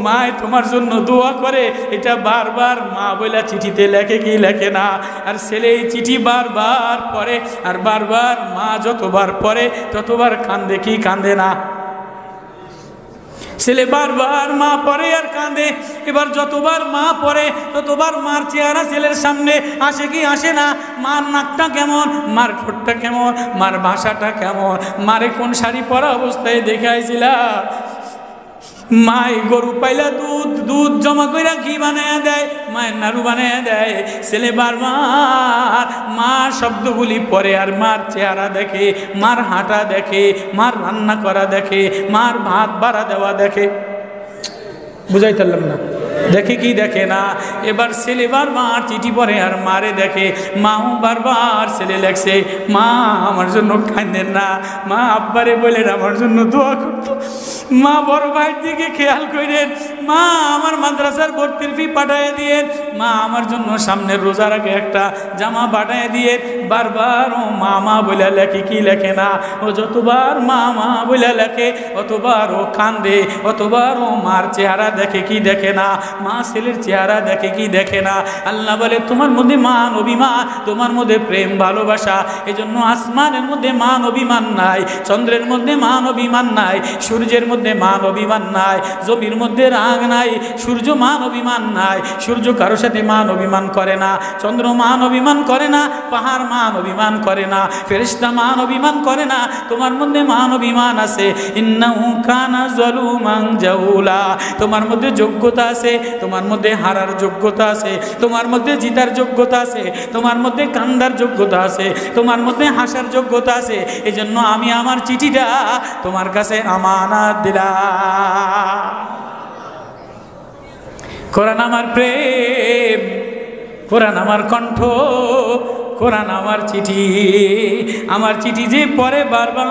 মা তোমার জন্য দোয়া করে। এটা বারবার মা বইলা চিঠিতে লেখে, কি লেখে না? আর ছেলে এই চিঠি বারবার পড়ে, আর বারবার মা যতবার পড়ে ততবার কান্দে, কি কান্দে না? ছেলে বারবার মা পড়ে আর কাঁদে। এবার যতবার মা পড়ে ততবার মার চেহারা ছেলের সামনে আসে, কি আসে না? মার নাকটা কেমন, মার ঠোঁটটা কেমন, মার ভাষাটা কেমন, মারে কোন শাড়ি পরা অবস্থায় দেখাইছিলাম, মাই গরু পাইলা দুধ জমা কইরা ঘি বানায় দেয়, মায়ের নাড়ু বানায় দেয়। ছেলে বারবার মার শব্দগুলি পড়ে আর মার চেহারা দেখে, মার হাঁটা দেখে, মার রান্না করা দেখে, মার ভাত বাড়া দেওয়া দেখে। বুঝাই পারলাম না? দেখে কি দেখে না? এবার ছেলে বারবার চিঠি পড়ে আর মারে দেখে। মাও বারবার ছেলে লেখছে, মা আমার জন্য কাঁদেন না, মা আব্বারে বলেন আমার জন্য দোয়া করতো, মা বড় ভাইয়ের দিকে খেয়াল করেন, মা আমার মাদ্রাসার ভর্তির ফি পাঠাইয়া দিয়েন, মা আমার জন্য সামনের রোজার আগে একটা জামা বানায় দিয়ে বারবার ও মা মা বলে লেখে, কি লেখে না, ও যতবার মা মা বলে লেখে অতবার ও কান্দে, অতবার ও মার চেহারা দেখে কি দেখে না, মা ছেলের চেহারা দেখে কি দেখে না। আল্লাহ বলে তোমার মধ্যে মান অভিমান, তোমার মধ্যে প্রেম ভালোবাসা, এজন্য আসমানের মধ্যে মান অভিমান নাই, চন্দ্রের মধ্যে মান অভিমান নাই, সূর্যের মধ্যে মান অভিমান নাই, জমির মধ্যে রাগ নাই, সূর্য মান অভিমান নাই, সূর্য কারো সাথে মান অভিমান করে না, চন্দ্র মান অভিমান করে না, পাহাড় মান অভিমান করে না, ফেরেশতা মান অভিমান করে না। তোমার মধ্যে মান অভিমান আছে, ইন্নাহু কানা যালুমান জাহুলা। তোমার মধ্যে যোগ্যতা আছে, তোমার মধ্যে হারার যোগ্যতা আছে, তোমার মধ্যে জিতার যোগ্যতা আছে, তোমার মধ্যে কান্দার যোগ্যতা আছে, তোমার মধ্যে হাসার যোগ্যতা আছে। এই জন্য আমি আমার চিঠিটা তোমার কাছে আমানত দিলাম। কোরআন আমার প্রেম, কোরআন আমার কণ্ঠ, কোরআন আমার চিঠি। আমার চিঠি যে পড়ে বারবার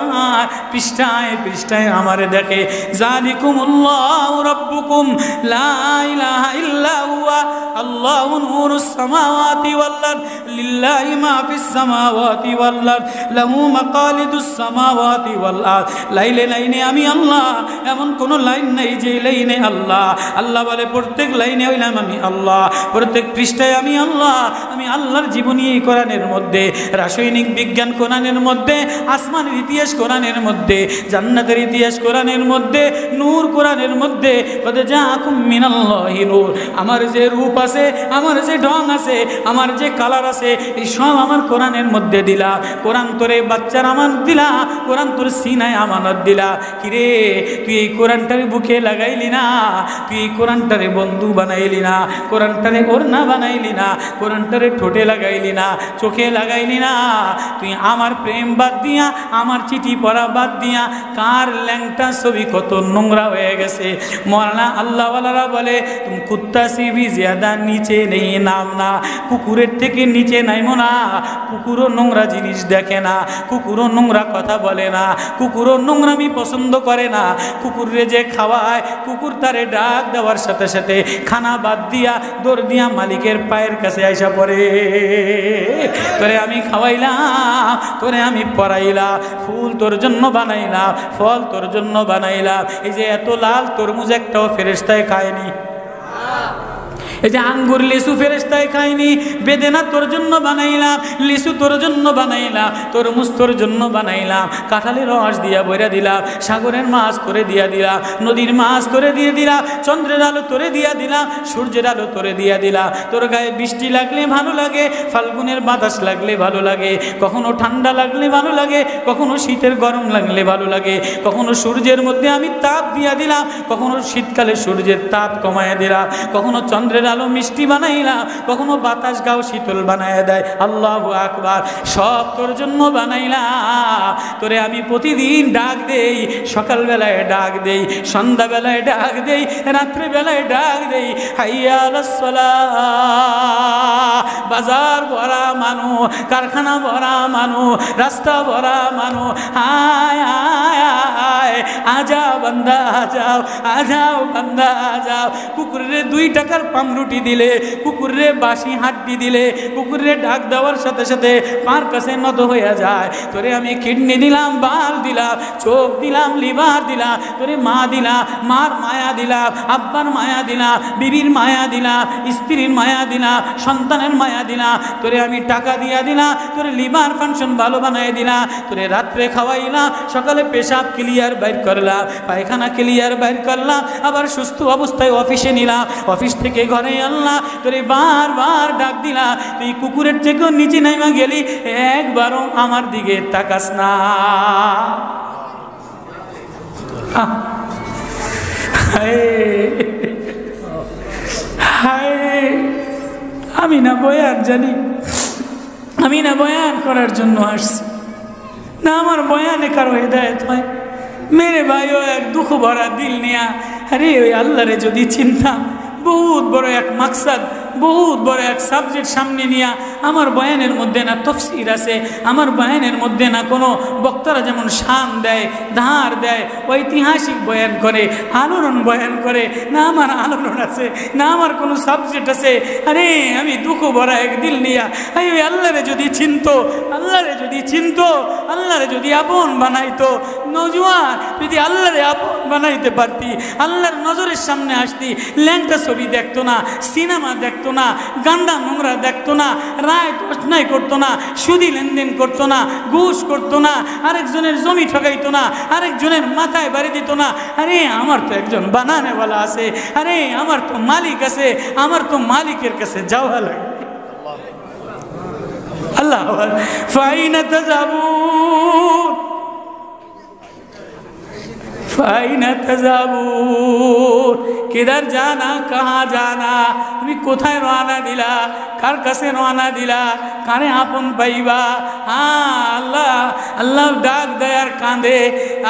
পৃষ্ঠায় পৃষ্ঠায় আমারে দেখে। যালিকুমুল্লাহু রাব্বুকুম লা ইলাহা ইল্লা হুয়া আল্লাহু নূরুস সামাওয়াতি ওয়াল আরদ লিল্লাহি মা ফিস সামাওয়াতি ওয়াল আরদ লাহু মাকালিদুস সামাওয়াতি ওয়াল আরদ। লাইলে লাইনে আমি আল্লাহ, এমন কোন লাইন নেই যে লাইনে আল্লাহ। আল্লাহ বলে প্রত্যেক লাইনে হইলাম আমি আল্লাহ, প্রত্যেক পৃষ্ঠায় আমি আল্লাহ। আমি আল্লাহর জীবনী এই কোরআনের মধ্যে, রাসায়নিক বিজ্ঞান কোরআনের মধ্যে, আসমানের ইতিহাস কোরআনের মধ্যে, জান্নাতের ইতিহাস কোরআনের মধ্যে, নূর কোরআনের মধ্যে। কদ জাআকুম মিনাল্লাহি নূর। আমার যে রূপ আছে, আমার যে ঢং আছে, আমার যে কালার আছে, এই সব আমার কোরআনের মধ্যে দিলা। কোরআন তোরে বাচ্চার আমানত দিলা, কোরআন তোর সিনায় আমানত দিলা। কিরে তুই এই কোরআনটারে বুকে লাগাইলি না, তুই এই কোরআনটারে বন্ধু বানাইলি না, কোরআনটারে ওড়না বানাইলি না, কোরআনটারে ঠোঁটে লাগাইলি না, চোখে লাগাইলি না। তুই আমার প্রেম বাদ দিয়া, আমার চিঠি পড়া বাদ দিয়া, কার ল্যাংটা ছবি কত নোংরা হয়ে গেছে। মৌলানা আল্লাহওয়ালারা বলে তুমি কুত্তা সিবি জিয়াদা নিচে নেই নামনা। কুকুরের থেকে নিচে নাইমো না। কুকুরও নোংরা জিনিস দেখে না, কুকুরও নোংরা কথা বলে না, কুকুরও নোংরামি পছন্দ করে না। কুকুরে যে খাওয়ায়, কুকুর তারে ডাক দেওয়ার সাথে সাথে খানা বাদ দিয়া দৌড় দিয়া মালিকের পায়ের কাছে আইসা পড়ে। তোরে আমি খাওয়াইলাম, তোরে আমি পড়াইলাম, ফুল তোর জন্য বানাইলাম, ফল তোর জন্য বানাইলাম। এই যে এত লাল তরমুজ একটাও ফেরেশতায় খায়নি, এই যে আঙ্গুর লিচু ফেরেশতায় খায়নি। বেদেনা তোর জন্য বানাইলাম, লিচু তোর জন্য বানাইলাম, তরমুজ তোর জন্য বানাইলাম, কাঁঠালের রস দিয়া বইরা দিলাম, সাগরের মাছ তোরে দিয়া দিলাম, নদীর মাছ তোরে দিয়ে দিলাম, চন্দ্রের আলো তোরে দিয়া দিলাম, সূর্যের আলো তোরে দিয়া দিলাম। তোর গায়ে বৃষ্টি লাগলে ভালো লাগে, ফাল্গুনের বাতাস লাগলে ভালো লাগে, কখনো ঠান্ডা লাগলে ভালো লাগে, কখনো শীতের গরম লাগলে ভালো লাগে, কখনো সূর্যের মধ্যে আমি তাপ দিয়া দিলাম, কখনো শীতকালে সূর্যের তাপ কমায় দিলাম, কখনো চন্দ্রের আলো মিষ্টি বানাইলাম, কখনো বাতাস গাও শীতল বানায় দেয়। আল্লাহু আকবার। সব তোর জন্য বানাইলাম। তোরে আমি প্রতিদিন ডাক দেই, সকালবেলায় ডাক দেই, সন্ধ্যাবেলায় ডাক দেই, রাত্রিবেলায় ডাক দেই, হাইয়া আলাস সালাহ। বাজার ভরা মানুষ, কারখানা ভরা মানুষ, রাস্তা ভরা মানুষ, হায় হায় হায়, আজাও বান্দা আজাও, আজাও বান্দা আজাও। কুকুরের 2 টাকার পামরুটি দিলে, কুকুরে বাসি হাড্ডি দিলে, কুকুরে ডাক দেওয়ার সাথে সাথে পার কাছে নত হয়ে যায়। তোরে আমি কিডনি দিলাম, বাল দিলাম, চোখ দিলাম, লিভার দিলাম, তোরে মা দিলাম, মার মায়া দিলাম, আব্বার মায়া দিলাম, বিবির মায়া দিলাম, স্ত্রীর মায়া দিলাম, সন্তানের মায়া দিলাম। তোরে আমি টাকা দিয়া দিলাম, তোরে লিভার ফাংশন ভালো বানাই দিলাম, তোরে রাত্রে খাওয়াইলাম, সকালে পেশাব ক্লিয়ার বাইর করলাম, পায়খানা ক্লিয়ার বাইর করলাম, আবার সুস্থ অবস্থায় অফিসে নিলাম, অফিস থেকে ঘরে আল্লাহ তোরে বারবার ডাক দিলাম। তুই কুকুরের থেকেও নিচে নাইমা গেলি, একবারও আমার দিকে তাকাস না। আমি না বয়ান জানি, আমি না বয়ান করার জন্য আসছি, না আমার বয়ানে কারো হেদায়েত হয়। মেরে ভাইও এক দুঃখ ভরা দিল নিয়া, আরে ওই আল্লাহরে যদি চিন্তা, বহুত বড় এক মাকসাদ বহুত বড় এক সাবজেক্ট সামনে নিয়ে আমার বয়ানের মধ্যে না তফসির আছে, আমার বয়ানের মধ্যে না কোনো বক্তারা যেমন শান দেয়, ধার দেয়, ঐতিহাসিক বয়ান করে, আলোড়ন বয়ান করে, না আমার আলোড়ন আছে, না আমার কোনো সাবজেক্ট আছে। আরে আমি দুঃখ ভরা এক দিল নিয়া ওই আল্লাহরে যদি চিনতো, আল্লাহরে যদি চিনতো, আল্লাহরে যদি আপন বানাইতো, নজওয়ান যদি আল্লাহরে আপন বানাইতে পারতি, আল্লাহর নজরের সামনে আসতি, ল্যাংটা ছবি দেখতো না, সিনেমা দেখতো না, গান্দা নোংরা দেখতো না, রায় অন্যায় করতো না, সুদি লেনদেন করতো না, ঘুষ করতো না, আরেকজনের জমি ঠকাইতো না, আরেকজনের মাথায় বাড়ি দিত না। আরে আমার তো একজন বানানেওয়ালা আছে, আরে আমার তো মালিক আছে, আমার তো মালিকের কাছে যাওয়া লাগে। আল্লাহ ফাইনা তাযাবুন ফাইনা তাযাবুন, কিধার জানা, কাহা জানা, তুমি কোথায় রওনা দিলা, কার কাছে রওনা দিলা, কারে আপন পাইবা? আল্লাহ আল্লাহ ডাক দেয় আর কাঁদে,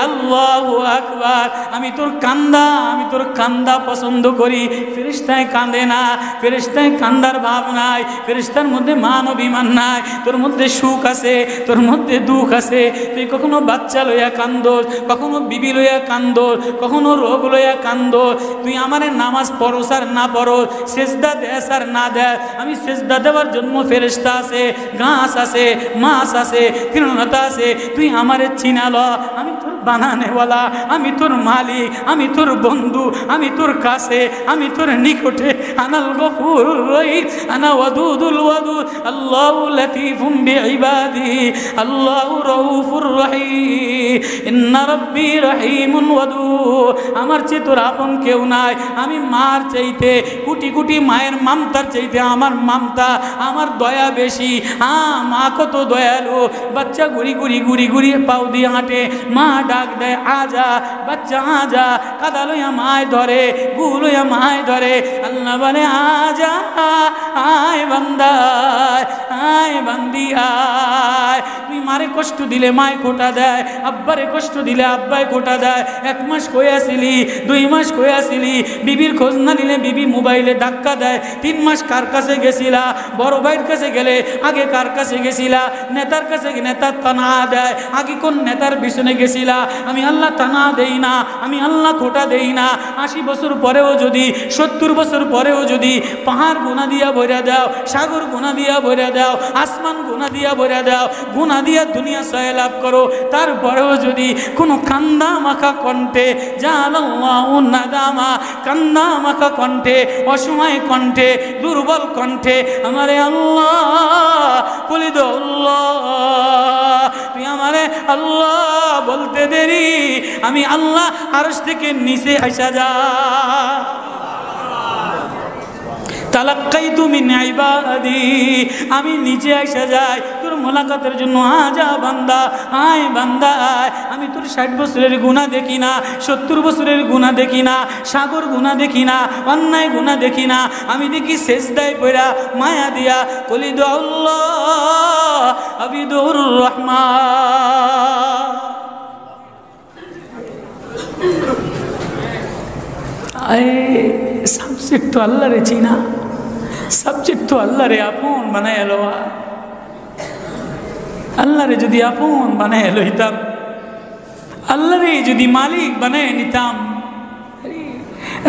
আল্লাহু আকবার। আমি তোর কান্দা পছন্দ করি। ফেরেশতায় কাঁদে না, ফেরেশতায় কান্দার ভাব নাই, ফেরেশতার মধ্যে মান অভিমান নাই। তোর মধ্যে সুখ আছে, তোর মধ্যে দুঃখ আছে। তুই কখনো বাচ্চা লইয়া কান্দোস, কখনো বিবি লইয়া কান্দোস, কখনো রোগ লইয়া কান্দোস। তুই আমারে নামাজ পড়োস আর না পড়োস, সেজদা দেস আর না দেস, আমি সেজদা দেওয়ার জন্য ফেরেশতা আছে, ঘাস আছে, মাছ আছে, তৃণলতা আছে। তুই আমারে চিনাল, আমি তোর বানানেওয়ালা, আমি তোর মালিক, আমি তোর বন্ধু, আমি তোর কাছে, আমি তোর নিকটে। আনাল গফুরুর রহিম, আনা ওয়াদুদুল ওয়াদুদ, আল্লাহু লতীফুম বিইবাদিহি, আল্লাহু রাউফুর রহিম, ইন্না রাব্বি রহিমুন ওয়াদুদ। আমার চেয়ে তোর আপন কেউ নাই। আমি মার চাইতে, কোটি কোটি মায়ের মামতার চাইতে আমার মামতা, আমার দয়া বেশি। মা কত দয়ালু, বাচ্চা ঘুরি ঘুরি ঘুরি ঘুরি পাও দিয়ে হাঁটে, মা ডাক দেয় আজা, বাচ্চা আজা, কাদা লইয়া মায় ধরে, গু লইয়া মায় ধরে। আল্লাহ বলে আজা, আয় বান্দা, আয় বান্দি আয়। তুই মারে কষ্ট দিলে মায় খোটা দেয়, আব্বারে কষ্ট দিলে আব্বায় খোটা দেয়। 1 মাস কইয়াছিলি, 2 মাস কইয়াছিলি, বিবির খোঁজ না নিলে বিবি মোবাইলে ধাক্কা দেয়। 3 মাস কার কাছে গেছিলা? বড় ভাইয়ের কাছে গেলে আগে কার কাছে গেছিলা? নেতার কাছে, নেতার তানা দেয়, আগে কোন নেতার পিছনে গেছিলা? আমি আল্লাহ তানা দেই না, আমি আল্লাহ খোটা দেই না। 80 বছর পরেও যদি, 70 বছর পরেও যদি পাহাড় গুণা দিয়া ভরা দাও, সাগর গুণা দিয়া ভরা দাও, আসমান গুণা দিয়া ভরা দাও, গুণা দিয়া দুনিয়া সয় লাভ করো, তারপরেও যদি কোনো কান্দা মাখা কণ্ঠে, জানাল্লাহু নাদামা, কান্দা মাখা কণ্ঠে, অসময় কণ্ঠে, দুর্বল কণ্ঠে আমারে আল্লাহ বলি দো, আল্লাহ তুই আমারে আল্লাহ বলতে দেরি, আমি আল্লাহ আরশ থেকে নিচে আইসা যা। তালাক্কাইতু মিন ইবাদি, আমি নিচে আইসা যাই তোর মোলাকাতের জন্য। আজা বান্দা, আয় বান্দা আয়। আমি তোর 60 বছরের গুনাহ দেখি না, 70 বছরের গুনাহ দেখি না, সাগর গুনাহ দেখি না, অন্যায় গুনাহ দেখি না। আমি দেখি সেজদায় পড়া মায়া দিয়া কলি দো আল্লাহ আবিদুর রহমান। সাবজেক্ট তো আল্লাহরে চিনা, সাবজেক্ট তো আল্লাহরে আপন বানায় লওয়া। আল্লাহরে যদি আপন বানায় লইতাম, আল্লাহরে যদি মালিক বানায় নিতাম,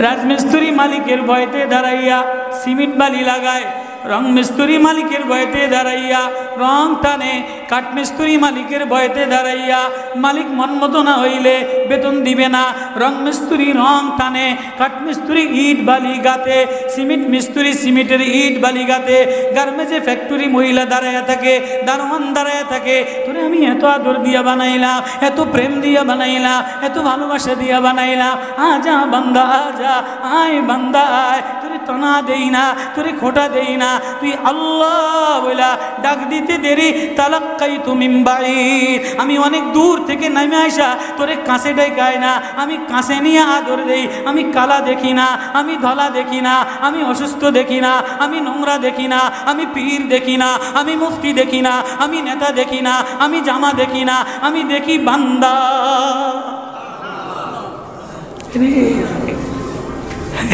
রাজমিস্ত্রি মালিকের ভয়তে দাঁড়াইয়া সিমেন্ট বালি লাগায়, রং মিস্ত্রি মালিকের ভয়তে দাঁড়াইয়া রং টানে, কাঠ মিস্ত্রি মালিকের ভয়তে দাঁড়াইয়া মালিক মন মতো না হইলে বেতন দিবে না। রং মিস্ত্রি রং টানে, কাঠ মিস্ত্রি ইট বালি গাতে, সিমেন্ট মিস্ত্রি সিমেন্টের ইট বালি গাতে, গার্মেন্টসে ফ্যাক্টরি মহিলা দাঁড়াইয়া থাকে, দারোয়ান দাঁড়াইয়া থাকে। তোরে আমি এত আদর দিয়া বানাইলাম, এত প্রেম দিয়া বানাইলাম, এত ভালোবাসা দিয়া বানাইলাম। আজা বান্দা আজা, আয় বান্দা আয়। তোরে তনা দেই না, তোরে খোটা দেই না, তুই আল্লাহ বইলা ডাক দিতে দেরি। তালাক্কাইতু মিন বাঈদ, আমি অনেক দূর থেকে নামে আইসা তোরে কাছে ডাকাই না, আমি কাছে নিয়ে আদর দেই। আমি কালা দেখি না, আমি ধলা দেখি না, আমি অসুস্থ দেখি না, আমি নোংরা দেখি না, আমি পীর দেখি না, আমি মুফতি দেখি না, আমি নেতা দেখি না, আমি জামা দেখি না, আমি দেখি বান্দা।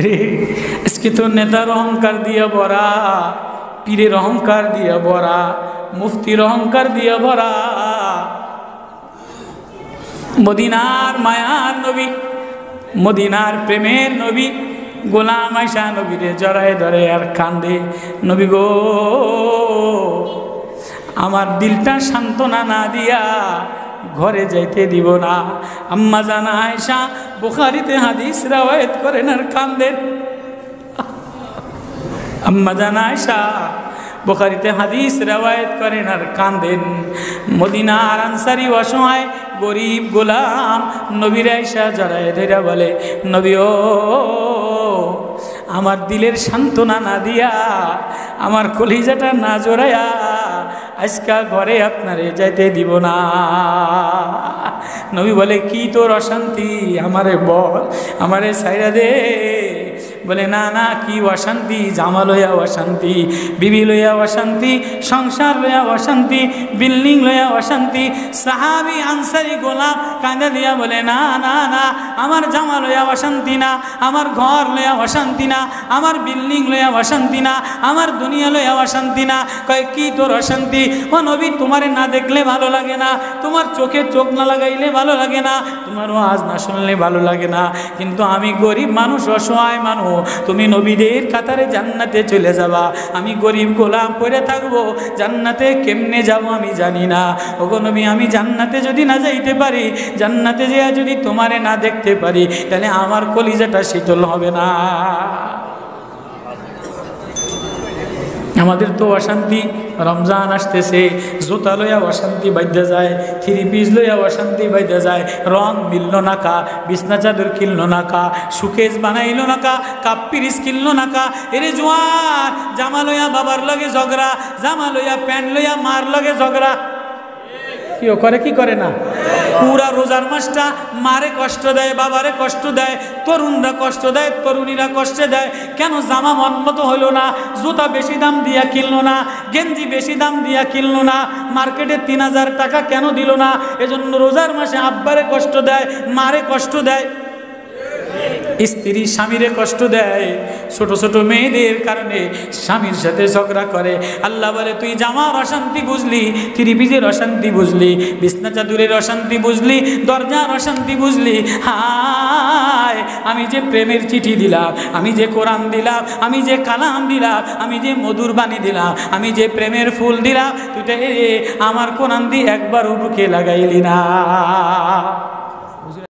রে আজকে তো নেতার অহংকার দিয়ে ভরা, পীরের অহংকার দিয়ে ভরা, মুফতির অহংকার দিয়ে ভরা। মদিনার মায়ার নবী, মদিনার প্রেমের নবী গোলাম আয়েশা নবীরে জড়ায় ধরে আর কান্দে, নবী গো আমার দিলটা সান্ত্বনা না দিয়া ঘরে যাইতে দিব না। আম্মা জান আয়েশা বুখারীতে হাদিস রওয়ায়াত করেন আর কান্দেন। আম্মা জান আয়েশা বুখারীতে হাদিস রওয়ায়াত করেন আর কান্দেন। মদিনার আনসারী অসহায় গরিব গোলাম নবীর আয়েশা জড়ায় ধরে বলে, নবী ও আমার দিলের সান্ত্বনা না দিয়া, আমার কলিজাটা না জোড়াইয়া আজকা ঘরে আপনারে যাইতে দিব না। নবী বলে, কি তোর অশান্তি আমারে বল, আমারে ছাইরা দে। বলে, না না কি অশান্তি, জামা লইয়া অশান্তি, বিবি লইয়া অশান্তি, সংসার লইয়া অশান্তি, বিল্ডিং লইয়া অশান্তি। সাহাবী আনসারী গোলাম কাঁদা দিয়া বলে, না না না আমার জামা লইয়া অশান্তি না, আমার ঘর লইয়া অশান্তি না, আমার বিল্ডিং লইয়া অশান্তি না, আমার দুনিয়া লইয়া অশান্তি না। কয় কি তোর অশান্তি? ও নবী তোমারে না দেখলে ভালো লাগে না, তোমার চোখে চোখ না লাগাইলে ভালো লাগে না, তোমার ওয়াজ না শুনলে ভালো লাগে না, কিন্তু আমি গরিব মানুষ, অসহায় মানুষ, তুমি নবীদের কাতারে জান্নাতে চলে যাবা, আমি গরিব গোলাম পড়ে থাকবো, জান্নাতে কেমনে যাব আমি জানি না। ওগো নবী আমি জান্নাতে যদি না যাইতে পারি, জান্নাতে যেয়ে যদি তোমারে না দেখতে পারি, তাহলে আমার কলিজাটা শীতল হবে না। আমাদের তো অশান্তি, রমজান আসতেছে, জুতা লইয়া অশান্তি বাধ্যা যায়, থ্রি পিস লইয়া অশান্তি বাধ্যা যায়, রং মিলল না কা, বিছনা চাদর কিনল না কা, সুকেস বানাইল না কা, কাপ পিরিস কিনল না কা। এরে জোয়ান জামা লইয়া বাবার লগে ঝগড়া, জামা লইয়া প্যান্ট লইয়া মার লগে ঝগড়া। কেউ করে কি করে না? পুরা রোজার মাসটা মারে কষ্ট দেয়, বাবারে কষ্ট দেয়, তরুণরা কষ্ট দেয়, তরুণীরা কষ্ট দেয়। কেন জামা মন মতো হইল না, জুতা বেশি দাম দিয়া কিনলো না, গেঞ্জি বেশি দাম দিয়া কিনলো না, মার্কেটে 3000 টাকা কেন দিল না? এজন্য রোজার মাসে আব্বারে কষ্ট দেয়, মারে কষ্ট দেয়, স্ত্রী স্বামীরে কষ্ট দেয়, ছোট ছোট মেয়েদের কারণে স্বামীর সাথে ঝগড়া করে। আল্লাহ বলে, তুই জামার অশান্তি বুঝলি, থ্রি পিসের অশান্তি বুঝলি, বিছনা চাদরের অশান্তি বুঝলি, দরজার অশান্তি বুঝলি। হায় আমি যে প্রেমের চিঠি দিলাম, আমি যে কোরআন দিলাম, আমি যে কালাম দিলাম, আমি যে মধুর বাণী দিলাম, আমি যে প্রেমের ফুল দিলাম, তুই আমার কোরআন দিয়ে একবার বুকে লাগাইলি না।